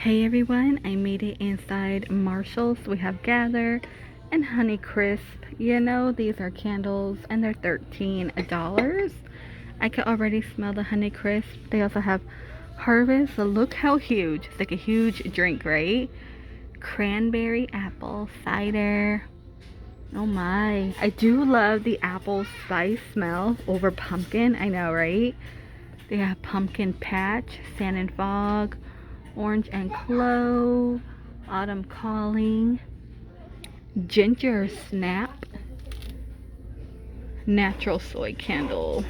Hey everyone, I made it inside Marshall's. We have Gather and Honey Crisp. You know, these are candles and they're $13. I can already smell the Honey Crisp. They also have Harvest. So look how huge. It's like a huge drink, right? Cranberry apple cider. Oh my. I do love the apple spice smell over pumpkin. I know, right? They have pumpkin patch, sand and fog, orange and clove, autumn calling, ginger snap, natural soy candle.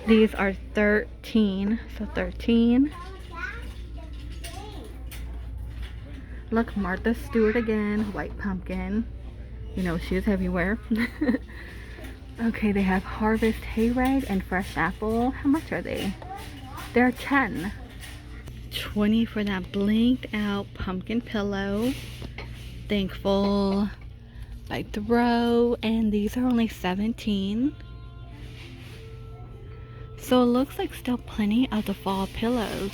These are 13, so 13. Look, Martha Stewart again, white pumpkin. You know, she is everywhere. Okay, they have harvest hayride and fresh apple. How much are they? They're 10. 20 for that blinked out pumpkin pillow. Thankful by Throw, and these are only 17. So it looks like still plenty of the fall pillows.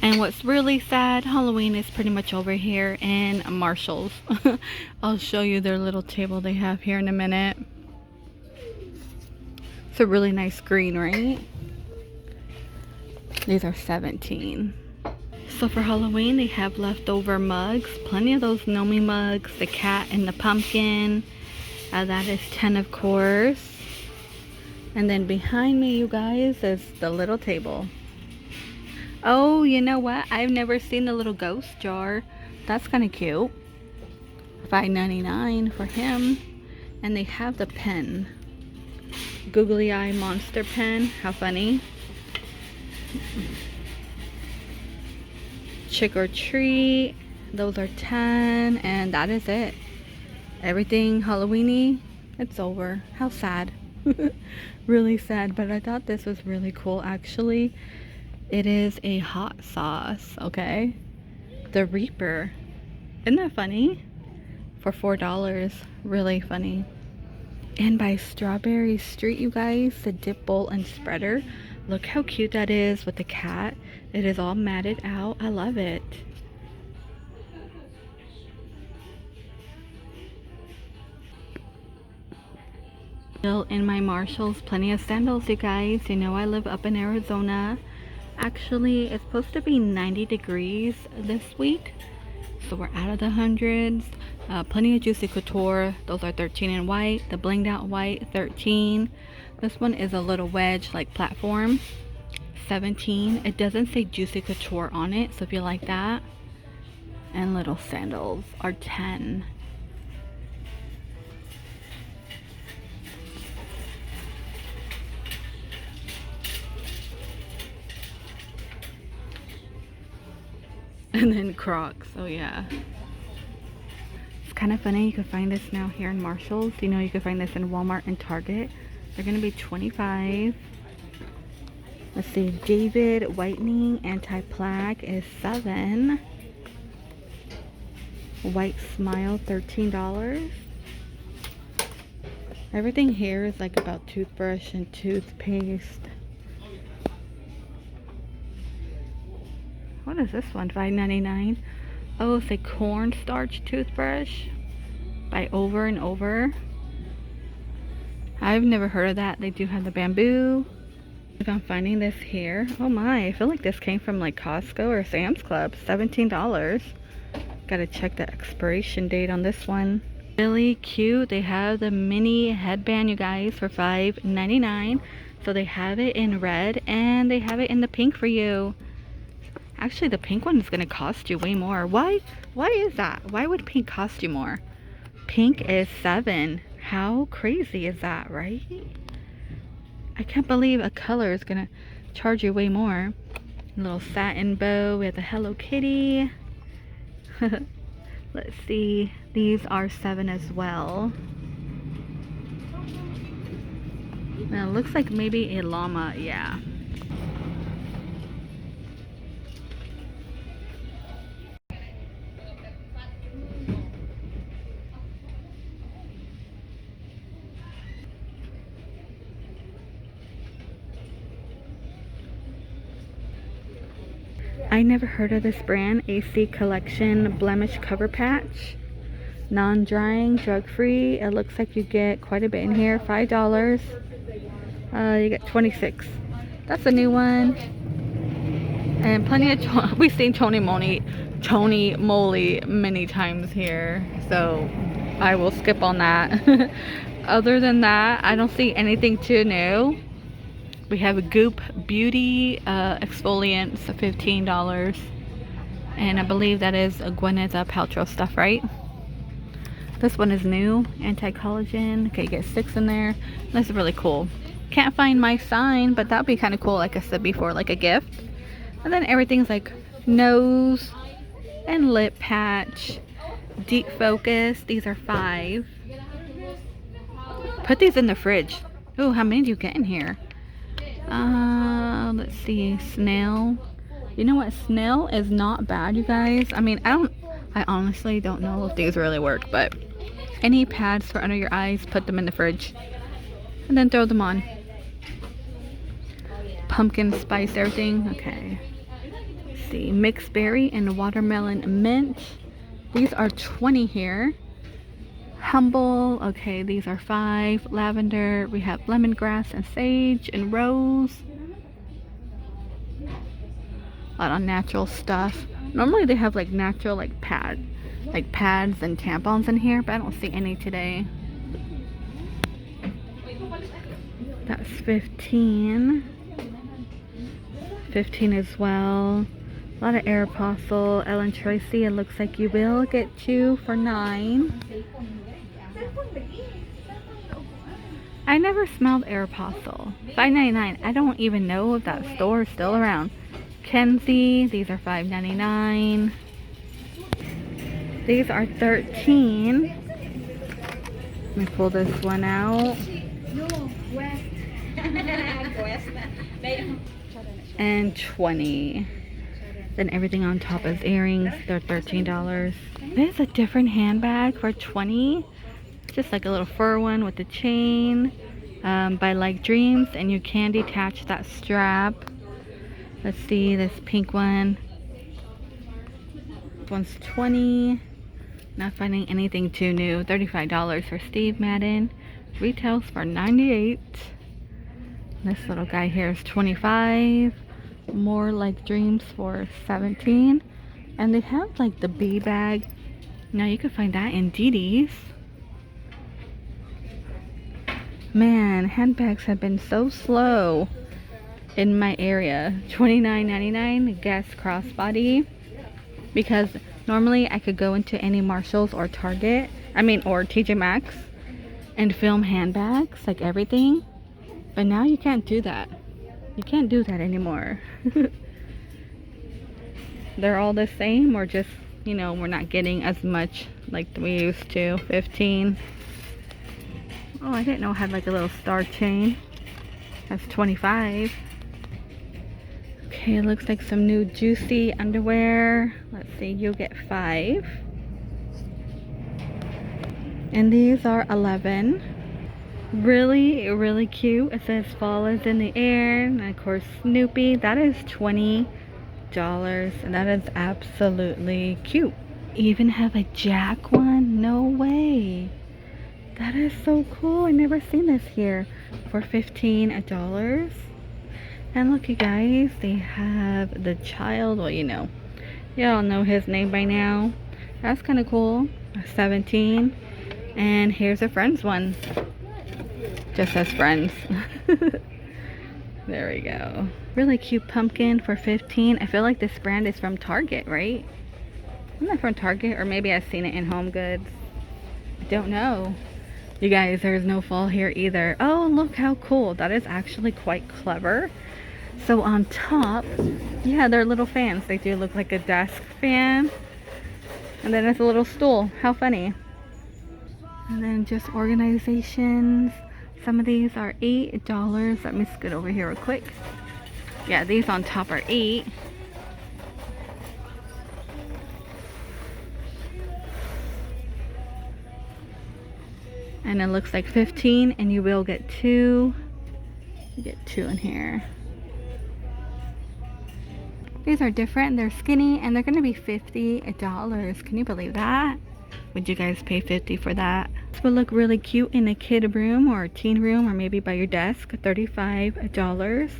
And what's really sad, Halloween is pretty much over here in Marshall's. I'll show you their little table they have here in a minute. It's a really nice green, right? These are 17. So for Halloween, they have leftover mugs. Plenty of those Nomi mugs. The cat and the pumpkin. That is 10, of course. And then behind me, you guys, is the little table. Oh, you know what? I've never seen the little ghost jar. That's kind of cute. $5.99 for him. And they have the pen. Googly Eye Monster pen. How funny. Trick or treat. Those are 10. And that is it. Everything Halloween-y, it's over. How sad. Really sad. But I thought this was really cool, actually. It is a hot sauce, okay? The Reaper. Isn't that funny? For $4. Really funny. And by Strawberry Street, you guys, the dip bowl and spreader. Look how cute that is with the cat. It is all matted out. I love it. Still in my Marshalls, plenty of sandals, you guys. You know I live up in Arizona. Actually, it's supposed to be 90 degrees this week, so we're out of the hundreds. Plenty of Juicy Couture. Those are 13 in white. The blinged out white, 13. This one is a little wedge like platform, 17. It doesn't say Juicy Couture on it, so if you like that. And little sandals are 10. And then Crocs. Oh yeah. It's kind of funny. You can find this now here in Marshall's. You know, you can find this in Walmart and Target. They're gonna be 25. Let's see. David Whitening Anti-Plaque is 7. White Smile, $13. Everything here is like about toothbrush and toothpaste. What is this one? $5.99. Oh, it's a cornstarch toothbrush by Over and Over. I've never heard of that. They do have the bamboo. If I'm finding this here. Oh my, I feel like this came from like Costco or Sam's Club. $17. Gotta check the expiration date on this one. Really cute. They have the mini headband, you guys, for $5.99. So they have it in red and they have it in the pink for you. Actually, the pink one is going to cost you way more. Why is that? Why would pink cost you more? Pink is 7. How crazy is that, right? I can't believe a color is going to charge you way more. A little satin bow. We have the Hello Kitty. Let's see. These are 7 as well. Now, it looks like maybe a llama. Yeah. I never heard of this brand. AC Collection Blemish Cover Patch. Non-drying, drug-free. It looks like you get quite a bit in here. $5. You get 26. That's a new one. And plenty of we've seen Tony Moly many times here, so I will skip on that. Other than that, I don't see anything too new. We have a Goop Beauty exfoliants, $15, and I believe that is a Gwyneth Paltrow stuff, right? This one is new, anti-collagen. Okay, you get 6 in there. This is really cool. Can't find my sign, but that'd be kind of cool, like I said before, like a gift. And then everything's like nose and lip patch, deep focus. These are 5. Put these in the fridge. Oh, how many do you get in here? Let's see, snail. You know what? Snail is not bad, you guys. I mean, I honestly don't know if these really work, but any pads for under your eyes, put them in the fridge and then throw them on. Pumpkin spice everything. Okay. Let's see, mixed berry and watermelon mint. These are 20 here. Humble. Okay, these are 5. Lavender. We have lemongrass and sage and rose. A lot of natural stuff. Normally they have like natural like pads and tampons in here, but I don't see any today. That's 15. 15 as well. A lot of Aeropostale. Ellen Tracy, it looks like you will get 2 for 9. I never smelled Aeropostale. $5.99. I don't even know if that store is still around. Kenzie, these are $5.99. These are 13. Let me pull this one out. And 20. Then everything on top is earrings. They're $13. There's a different handbag for 20. Just like a little fur one with a chain. By Like Dreams, and you can detach that strap. Let's see, this pink one. This one's 20. Not finding anything too new. $35 for Steve Madden. Retails for 98. This little guy here is 25. More Like Dreams for 17. And they have like the bee bag. Now you can find that in DD's. Man, handbags have been so slow in my area. $29.99 Guess crossbody. Because normally I could go into any Marshalls or Target, or TJ Maxx, and film handbags, like everything. But now you can't do that. You can't do that anymore. They're all the same, or just, we're not getting as much like we used to. 15. Oh, I didn't know it had like a little star chain. That's 25. Okay, it looks like some new Juicy underwear. Let's see, you'll get 5. And these are 11. Really, really cute. It says fall is in the air. And of course, Snoopy. That is $20. And that is absolutely cute. Even have a Jack one? No way. That is so cool. I never seen this here. For $15. And look, you guys, they have the child. Well, y'all know his name by now. That's kind of cool. 17. And here's a Friends one. Just says Friends. There we go. Really cute pumpkin for 15. I feel like this brand is from Target, right? Isn't that from Target? Or maybe I've seen it in Home Goods. I don't know. You guys, there's no fall here either. Oh, look how cool. That is actually quite clever. So on top, yeah, they're little fans. They do look like a desk fan. And then it's a little stool. How funny. And then just organizations. Some of these are $8. Let me scoot over here real quick. Yeah, these on top are 8. And it looks like 15, and you will get 2. You get 2 in here. These are different. They're skinny and they're going to be $50. Can you believe that? Would you guys pay $50 for that? This would look really cute in a kid room or a teen room or maybe by your desk. $35.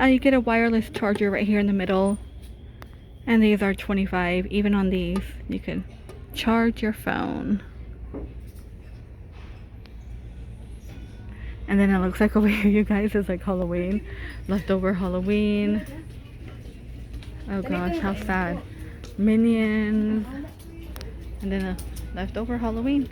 You get a wireless charger right here in the middle. And these are $25. Even on these, you can charge your phone. And then it looks like over here, you guys, is like Halloween. Leftover Halloween. Oh gosh, how sad. Minions. And then a leftover Halloween.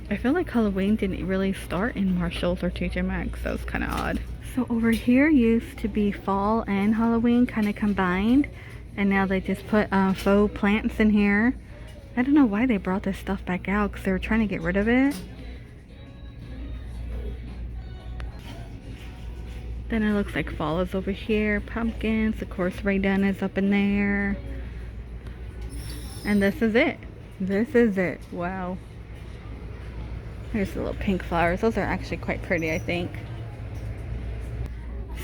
I feel like Halloween didn't really start in Marshalls or TJ Maxx, so it's kind of odd. So over here used to be fall and Halloween kind of combined. And now they just put faux plants in here. I don't know why they brought this stuff back out, because they were trying to get rid of it. Then it looks like fall is over here. Pumpkins, of course, Ray Dunn is up in there. And this is it. This is it. Wow. Here's the little pink flowers. Those are actually quite pretty, I think.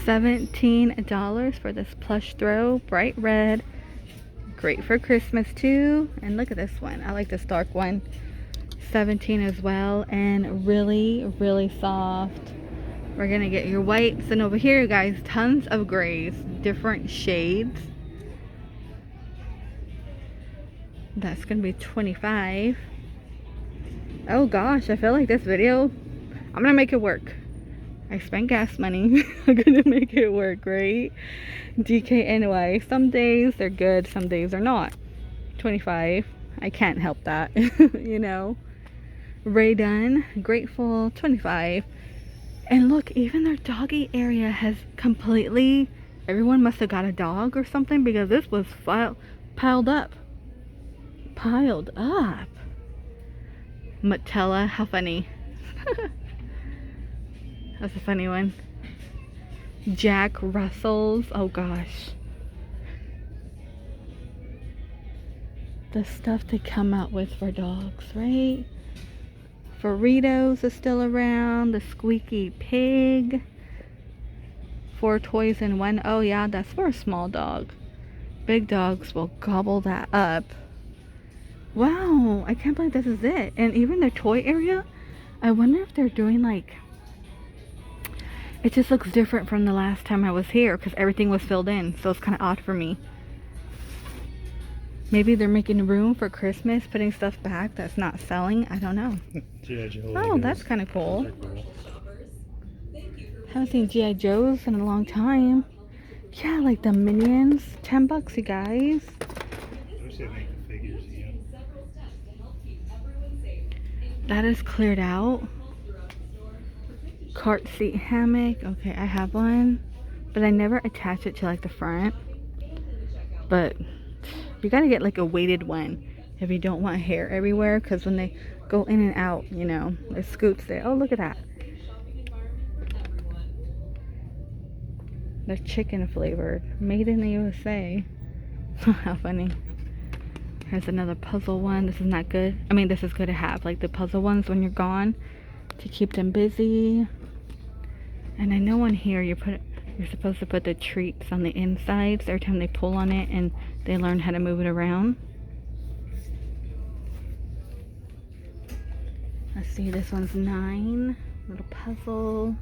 $17 for this plush throw. Bright red. Great for Christmas too. And look at this one. I like this dark one. $17 as well. And really, really soft. We're gonna get your whites, and over here, guys, tons of grays, different shades. That's gonna be $25. Oh gosh, I feel like this video, I'm gonna make it work. I spent gas money. I'm gonna make it work, right? DKNY. Some days they're good, some days they're not. $25. I can't help that. You know. Ray Dunn, Grateful, $25. And look, even their doggy area has completely, everyone must have got a dog or something, because this was piled up. Piled up. Matella, how funny. That's a funny one. Jack Russells, oh gosh. The stuff they come out with for dogs, right? Burritos is still around. The Squeaky Pig. 4 toys in one. Oh yeah, that's for a small dog. Big dogs will gobble that up. Wow, I can't believe this is it. And even the toy area, I wonder if they're doing like, it just looks different from the last time I was here, because everything was filled in, so it's kind of odd for me. Maybe they're making room for Christmas, putting stuff back that's not selling. I don't know. Oh, that's kind of cool. Haven't seen G.I. Joes in a long time. Yeah, like the Minions. $10, you guys. That is cleared out. Cart seat hammock. Okay, I have one, but I never attach it to like the front. But you gotta get like a weighted one if you don't want hair everywhere, because when they go in and out, you know, it scoots there. Oh, look at that. They're chicken flavored, made in the USA. How funny. Here's another puzzle one. This is not good. I mean, this is good to have, like the puzzle ones when you're gone, to keep them busy. And I know on here you're supposed to put the treats on the insides every time they pull on it, and they learn how to move it around. Let's see, this one's $9. Little puzzle.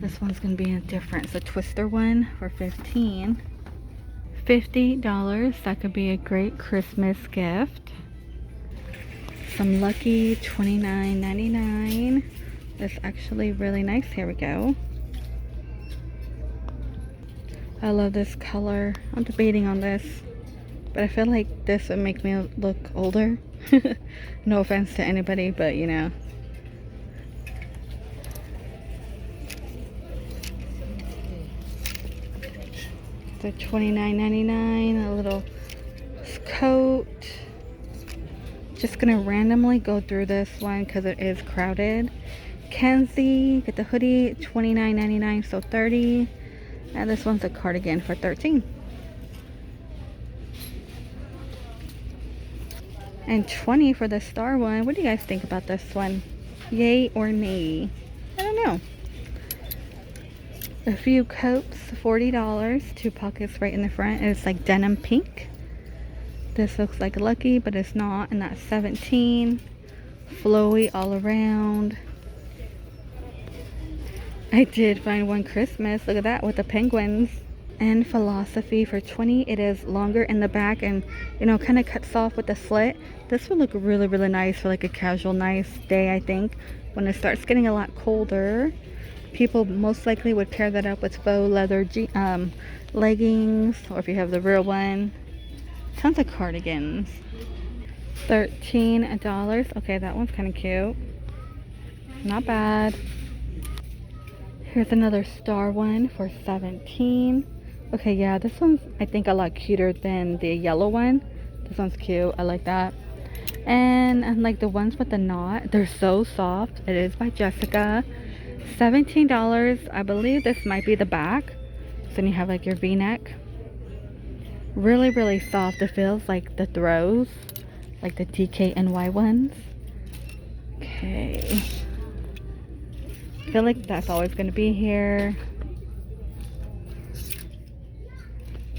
This one's gonna be different. It's a twister one for $15. $50. That could be a great Christmas gift. Some Lucky, $29.99. That's actually really nice. Here we go. I love this color. I'm debating on this, but I feel like this would make me look older. No offense to anybody, but you know. The $29.99, a little coat. Just gonna randomly go through this one because it is crowded. Kenzie, get the hoodie, $29.99, so $30. And this one's a cardigan for $13. And $20 for the star one. What do you guys think about this one? Yay or nay? I don't know. A few coats, $40. 2 pockets right in the front. It's like denim pink. This looks like Lucky, but it's not, and that's 17. Flowy all around. I did find one Christmas. Look at that with the penguins. And Philosophy for 20. It is longer in the back and, you know, kind of cuts off with the slit. This would look really, really nice for like a casual, nice day, I think. When it starts getting a lot colder, people most likely would pair that up with faux leather leggings, or if you have the real one. Tons of cardigans. $13. Okay, that one's kind of cute. Not bad. Here's another star one for 17. Okay, yeah, this one's I think a lot cuter than the yellow one. This one's cute. I like that. And like the ones with the knot, they're so soft. It is by Jessica. $17. I believe this might be the back. So then you have like your v-neck. Really, really soft. It feels like the throws, like the DKNY ones. Okay. I feel like that's always going to be here.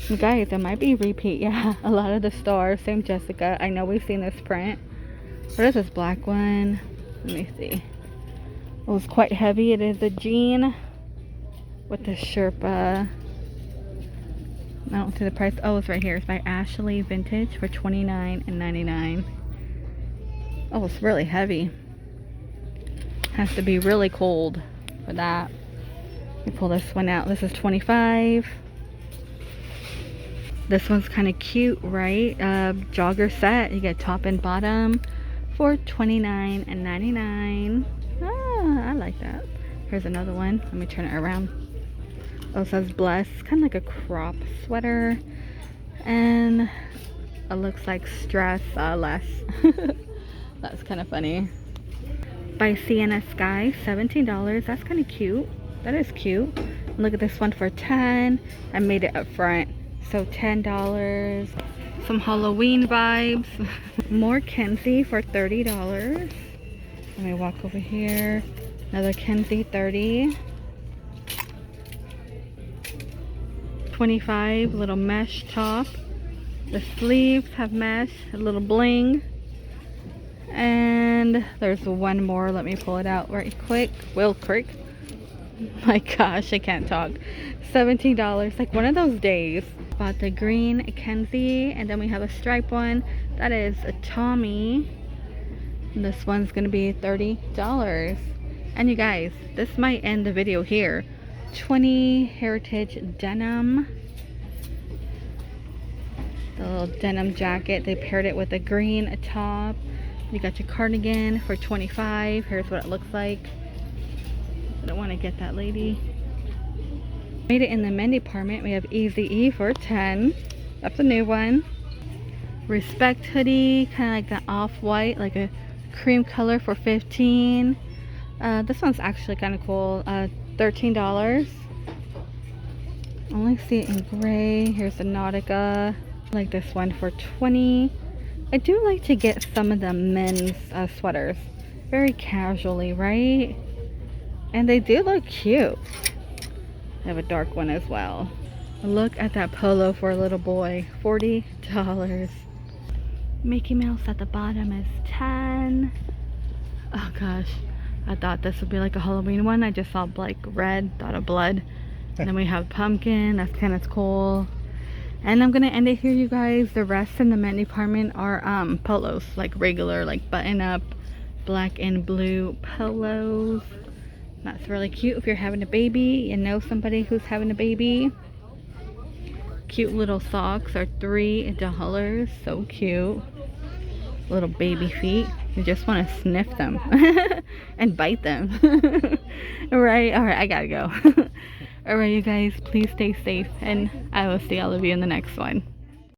You guys, it might be repeat. Yeah, a lot of the stars. Same Jessica. I know we've seen this print. What is this black one? Let me see. It was quite heavy. It is a jean with the Sherpa. I don't see the price. Oh, it's right here. It's by Ashley Vintage for $29.99. Oh, it's really heavy. Has to be really cold for that. Let me pull this one out. This is $25. This one's kind of cute, right? Jogger set. You get top and bottom for $29.99. Ah, I like that. Here's another one. Let me turn it around. Oh, it says Bless. Kind of like a crop sweater. And it looks like stress less. That's kind of funny. By Sienna Sky, $17. That's kind of cute. That is cute. And look at this one for $10. I made it up front. So $10. Some Halloween vibes. More Kenzie for $30. Let me walk over here. Another Kenzie, $30. $25. Little mesh top. The sleeves have mesh. A little bling. And there's one more. Let me pull it out right quick. Will quick. My gosh, I can't talk. $17. Like one of those days. Bought the green Kenzie, and then we have a stripe one. That is a Tommy. And this one's gonna be $30. And you guys, this might end the video here. 20 Heritage Denim. The little denim jacket. They paired it with a green top. You got your cardigan for $25. Here's what it looks like. I don't want to get that lady. Made it in the men department. We have Easy E for $10. That's a new one. Respect hoodie, kind of like the off-white, like a cream color for $15. This one's actually kind of cool. $13. Only see it in gray. Here's the Nautica. I like this one for $20. I do like to get some of the men's sweaters very casually, right? And they do look cute. I have a dark one as well. Look at that polo for a little boy. $40. Mickey Mouse at the bottom is $10. Oh gosh, I thought this would be like a Halloween one. I just saw like red, thought of blood. And then we have pumpkin. That's kind of cool. And I'm gonna end it here, you guys. The rest in the men department are polos, like regular, like button up black and blue polos. That's really cute if you're having a baby, you know somebody who's having a baby. Cute little socks are $3. So cute. Little baby feet. You just want to sniff them and bite them. Alright, I gotta go. Alright, you guys, please stay safe, and I will see all of you in the next one.